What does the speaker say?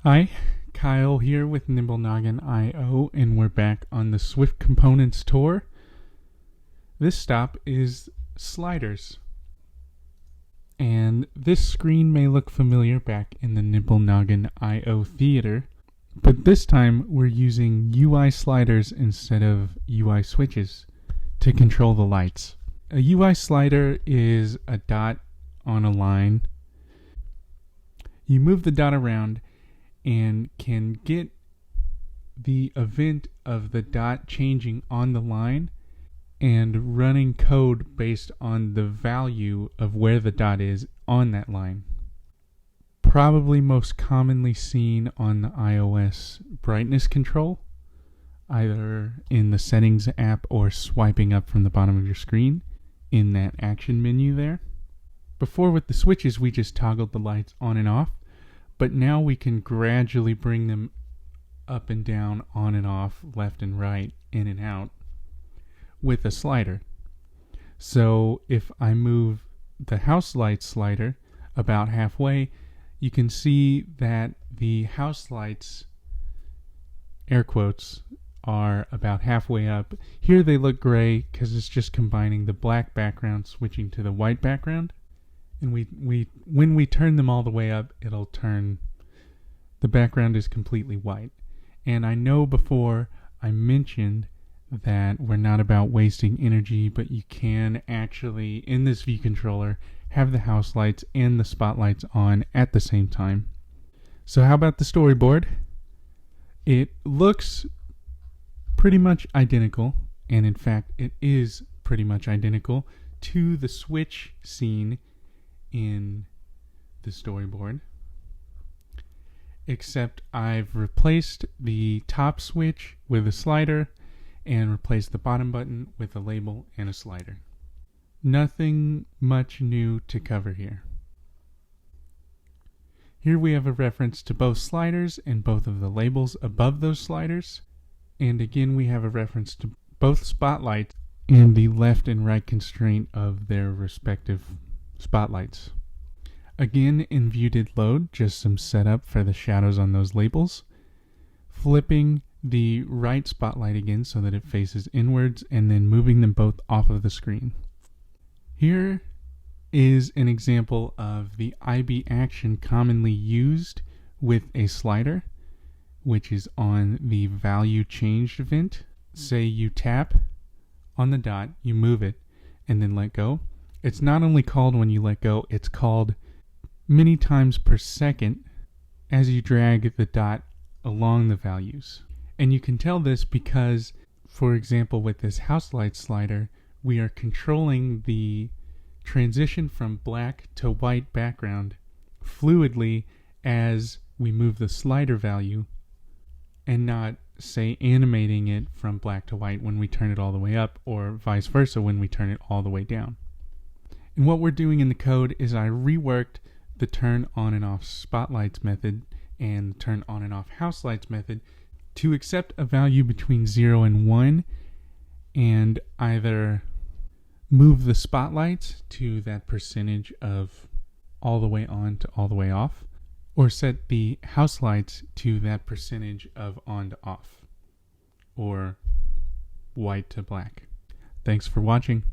Hi, Kyle here with NimbleNoggin.io, and we're back on the Swift Components tour. This stop is sliders. And this screen may look familiar back in the NimbleNoggin.io theater, but this time we're using UI sliders instead of UI switches to control the lights. A UI slider is a dot on a line. You move the dot around and can get the event of the dot changing on the line and running code based on the value of where the dot is on that line. Probably most commonly seen on the iOS brightness control, either in the settings app or swiping up from the bottom of your screen in that action menu there. Before with the switches we just toggled the lights on and off, but now we can gradually bring them up and down, on and off, left and right, in and out with a slider. So if I move the house light slider about halfway, you can see that the house lights, air quotes, are about halfway up. Here they look gray because it's just combining the black background switching to the white background. And when we turn them all the way up, it'll turn, the background is completely white. And I know before I mentioned that we're not about wasting energy, but you can actually, in this view controller, have the house lights and the spotlights on at the same time. So how about the storyboard? It looks pretty much identical, and in fact it is pretty much identical to the switch scene in the storyboard, except I've replaced the top switch with a slider and replaced the bottom button with a label and a slider. Nothing much new to cover here. Here we have a reference to both sliders and both of the labels above those sliders, and again we have a reference to both spotlights and the left and right constraint of their respective spotlights. Again, in view did load, just some setup for the shadows on those labels. Flipping the right spotlight again so that it faces inwards, and then moving them both off of the screen. Here is an example of the IB action commonly used with a slider, which is on the value changed event. Say you tap on the dot, you move it, and then let go. It's not only called when you let go, it's called many times per second as you drag the dot along the values. And you can tell this because, for example, with this house light slider, we are controlling the transition from black to white background fluidly as we move the slider value, and not, say, animating it from black to white when we turn it all the way up, or vice versa when we turn it all the way down. And what we're doing in the code is I reworked the turn on and off spotlights method and turn on and off house lights method to accept a value between 0 and 1, and either move the spotlights to that percentage of all the way on to all the way off, or set the house lights to that percentage of on to off, or white to black. Thanks for watching.